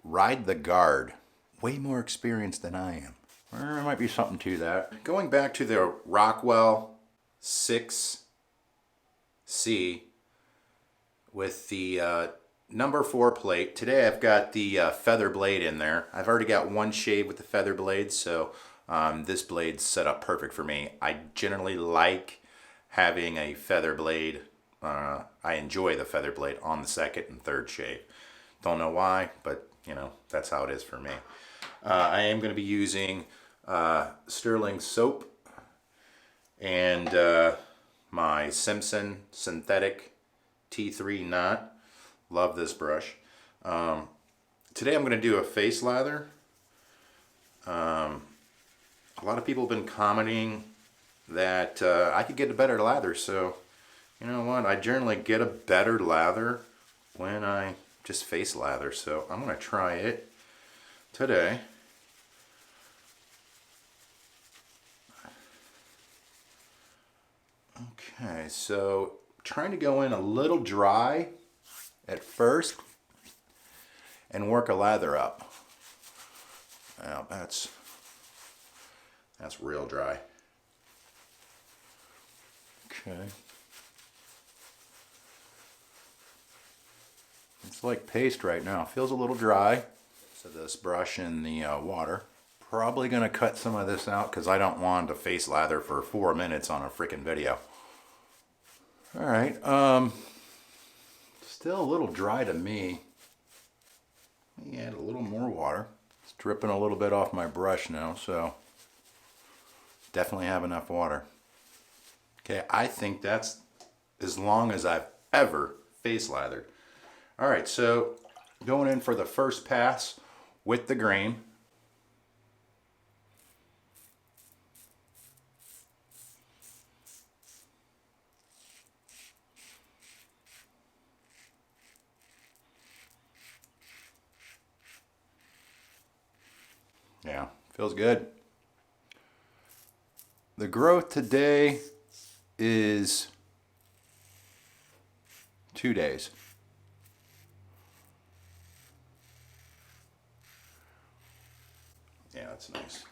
ride the guard. Way more experienced than I am. There might be something to that. Going back to the Rockwell 6C with the number 4 plate. Today I've got the feather blade in there. I've already got one shave with the feather blade, so this blade's set up perfect for me. I generally like having a feather blade. I enjoy the feather blade on the second and third shave. Don't know why, but you know, that's how it is for me. I am going to be using Sterling soap and my Simpson synthetic T3 knot. Love this brush. Today I'm going to do a face lather. A lot of people have been commenting that I could get a better lather, so you know what? I generally get a better lather when I just face lather, so I'm going to try it today. Okay, so trying to go in a little dry at first and work a lather up. Now that's real dry. Okay. It's like paste right now. Feels a little dry. So this brush in the water. Probably going to cut some of this out because I don't want to face lather for 4 minutes on a freaking video. Alright, still a little dry to me. Let me add a little more water. It's dripping a little bit off my brush now, so definitely have enough water. Okay, I think that's as long as I've ever face lathered. Alright, so going in for the first pass with the grain. Yeah, feels good. The growth today is 2 days. Yeah, that's nice.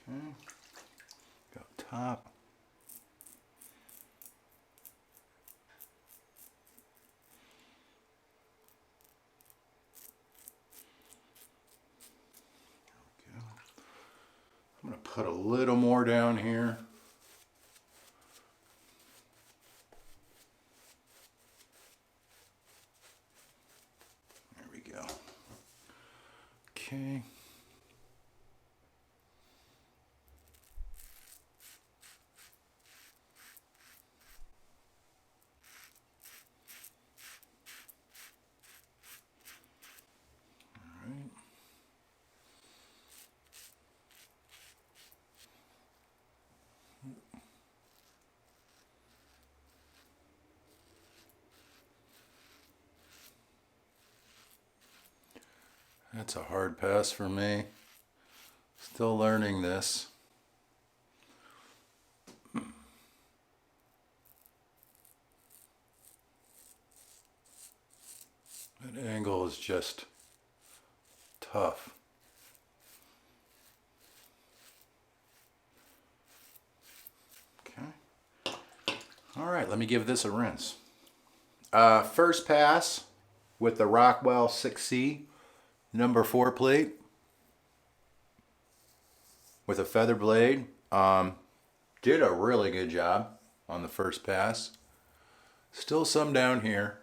Okay, go top. There we go. I'm going to put a little more down here. There we go. Okay. That's a hard pass for me. Still learning this. That angle is just tough. Okay. All right, let me give this a rinse. First pass with the Rockwell 6C number 4 plate with a feather blade. Did a really good job on the first pass. Still some down here.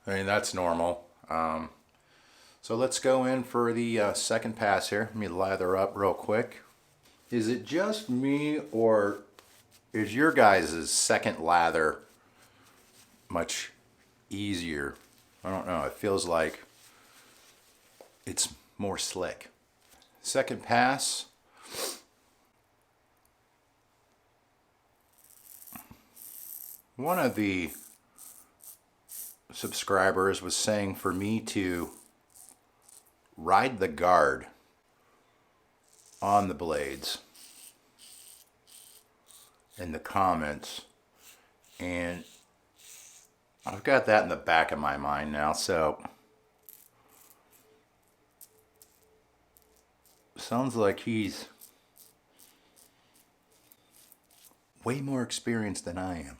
I mean, that's normal. So let's go in for the second pass here. Let me lather up real quick. Is it just me, or is your guys' second lather much easier? I don't know. It feels like it's more slick. Second pass. One of the subscribers was saying for me to ride the guard on the blades in the comments, and I've got that in the back of my mind now, so sounds like he's way more experienced than I am.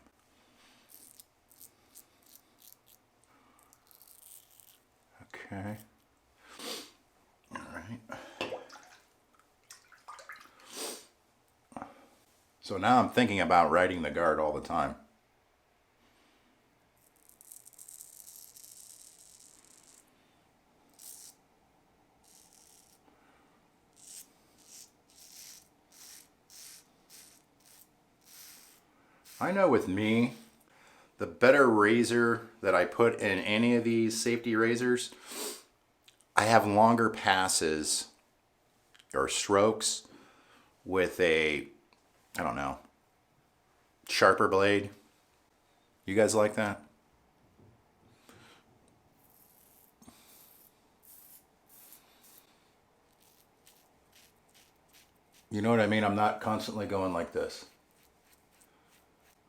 Okay. All right. So now I'm thinking about riding the guard all the time. I know with me, the better razor that I put in any of these safety razors, I have longer passes or strokes with a, I don't know, sharper blade. You guys like that? You know what I mean? I'm not constantly going like this.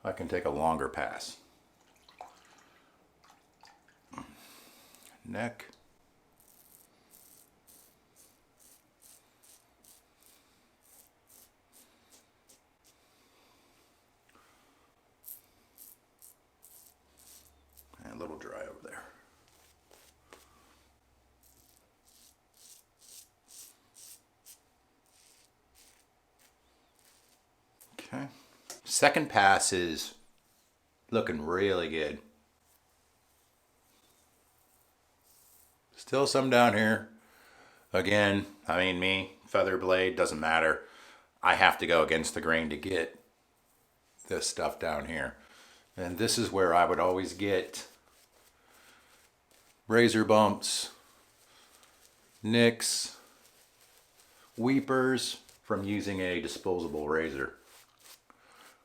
I can take a longer pass. Neck. And a little dry over there. Okay. Second pass is looking really good. Still some down here. Again, I mean, me, feather blade, doesn't matter. I have to go against the grain to get this stuff down here. And this is where I would always get razor bumps, nicks, weepers from using a disposable razor.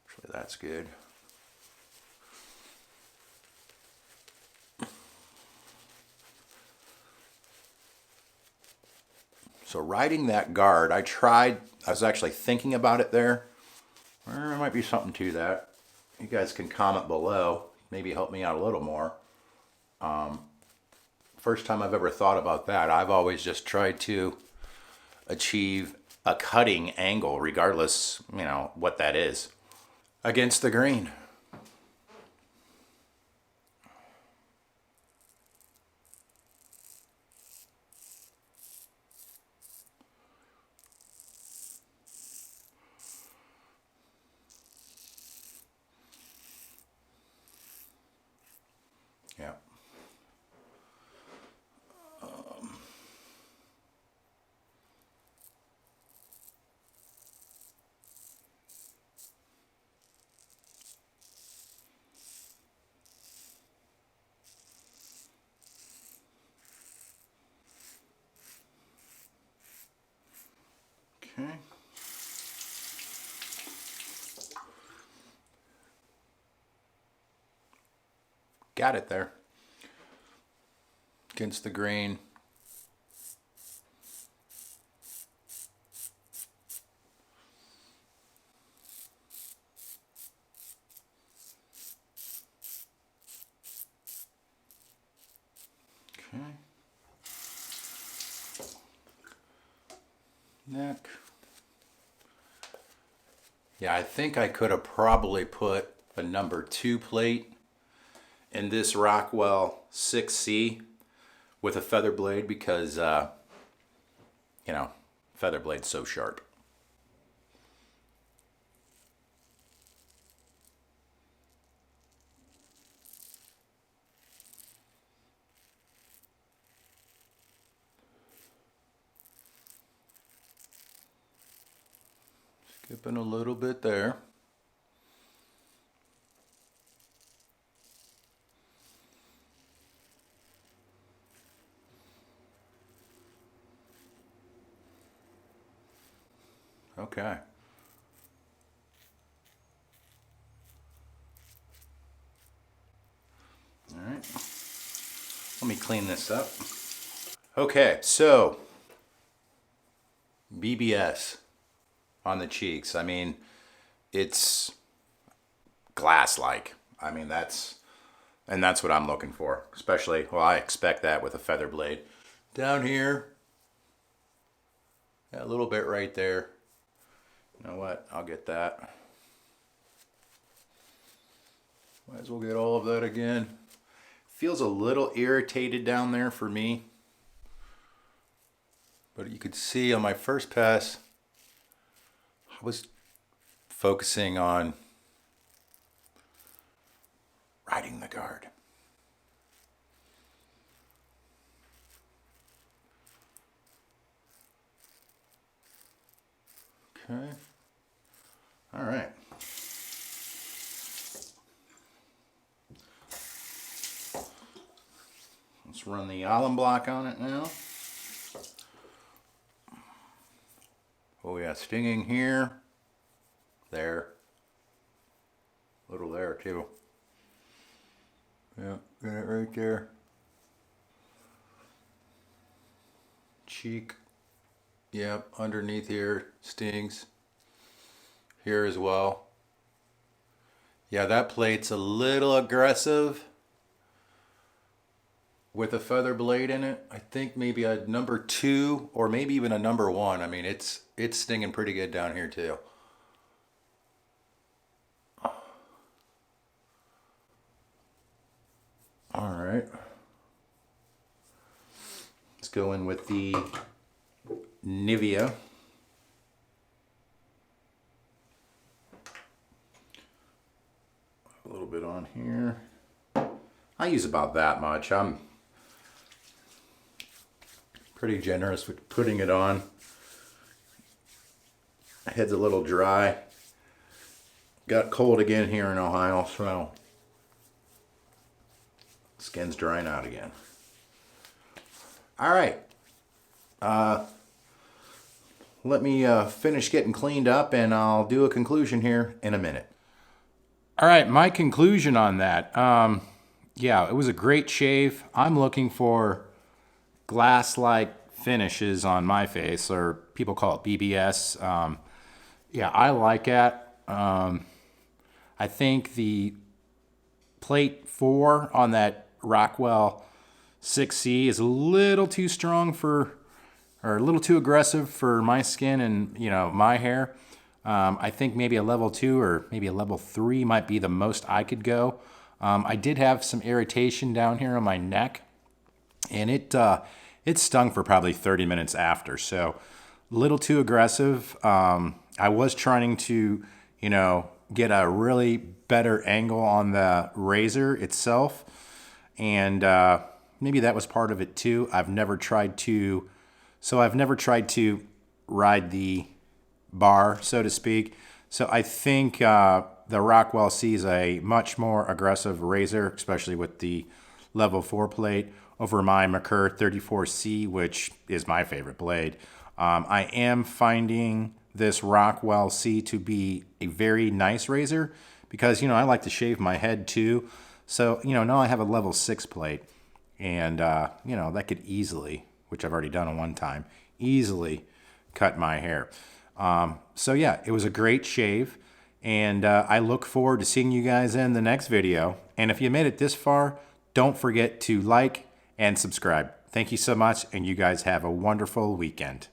Actually, that's good. So riding that guard, I was actually thinking about it there. There might be something to that. You guys can comment below, maybe help me out a little more. First time I've ever thought about that. I've always just tried to achieve a cutting angle, regardless, you know, what that is, against the grain. Yeah. Okay. Got it there. Against the grain. Okay. Neck. Yeah, I think I could have probably put a number 2 plate in this Rockwell 6C with a feather blade because, you know, feather blade's so sharp. Skipping a little bit there. Okay. All right. Let me clean this up. Okay, so BBS on the cheeks. I mean, it's glass-like. I mean, that's what I'm looking for. Especially, well, I expect that with a feather blade. Down here, a little bit right there. You know what? I'll get that. Might as well get all of that again. Feels a little irritated down there for me. But you could see on my first pass, I was focusing on riding the guard. Okay. All right. Let's run the alum block on it now. Oh yeah, stinging here. There. A little there too. Yeah, got it right there. Cheek. Yep, underneath here stings. Here as well. Yeah, that plate's a little aggressive with a feather blade in it. I think maybe a number 2 or maybe even a number 1. I mean, it's stinging pretty good down here too. All right. Let's go in with the Nivea. A little bit on here. I use about that much. I'm pretty generous with putting it on. My head's a little dry. Got cold again here in Ohio, so skin's drying out again. All right. Let me finish getting cleaned up and I'll do a conclusion here in a minute. All right, my conclusion on that. Yeah, it was a great shave. I'm looking for glass-like finishes on my face, or people call it BBS. Yeah, I like it. I think the plate 4 on that Rockwell 6C is a little too strong for, or a little too aggressive for my skin and, you know, my hair. I think maybe a level 2 or maybe a level 3 might be the most I could go. I did have some irritation down here on my neck, and it stung for probably 30 minutes after. So a little too aggressive. I was trying to, you know, get a really better angle on the razor itself, and maybe that was part of it too. I've never tried to ride the bar, so to speak. So I think the Rockwell C is a much more aggressive razor, especially with the level 4 plate over my Merkur 34C, which is my favorite blade. I am finding this Rockwell C to be a very nice razor because, you know, I like to shave my head too. So, you know, now I have a level 6 plate, and, you know, that could easily, which I've already done one time, easily cut my hair. So yeah, it was a great shave, and I look forward to seeing you guys in the next video. And if you made it this far, don't forget to like and subscribe. Thank you so much, and you guys have a wonderful weekend.